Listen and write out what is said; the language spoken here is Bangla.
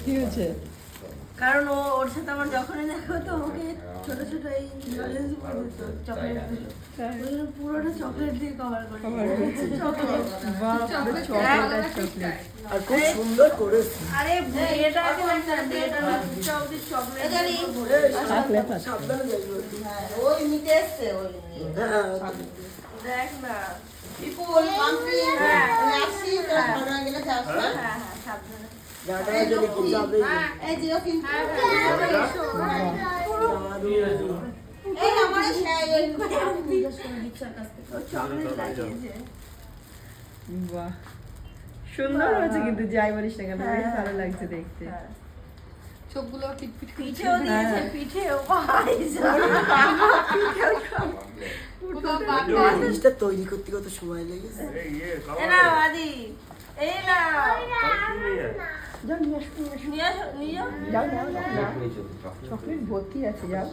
কি হয়েছে? কারণ ওর সাথে আমার যখনই দেখা হতো আমাকে ছোট ছোট এই লজেন্স করে দিত চকলেট গুলো। ওই জন্য পুরোটা চকলেট দিয়ে কভার করে চকলেট। বাহ, পুরো চকলেট আর চকলেট। আর খুব সুন্দর করেছে। আরে এটা আগে না এটা চকলেট চকলেট জানি থাকলে থাক। সাবধানে দেখবে। ওই নিতে এসছে ওই নিয়ে। হ্যাঁ, দেখ না বিপুল মাম্পি আমি আসছি তোরা খাওয়া হয়ে গেলে যাস না হ্যাঁ সাবধানে যাটা যদি কি যাবে এই জিও কিন্তু দারুণ। এই আমার চকলেট লাগিয়েছে। বাহ, সুন্দর হয়েছে কিন্তু যাই বলিস না কেন, বেশ ভালো লাগছে দেখতে। চোখগুলো পিটপিট পিঠেও দিয়েছে পিঠেও ভাই এই জিনিসটা তৈরি করতে কত সময় লেগেছে। না আদি এই না যাও নিয়ে আসো, নিয়ে আসো। নিয়ে আসো নিয়ে যাও। যাও যাও যাও, যাও। চকলেট ভর্তি আছে, যাও।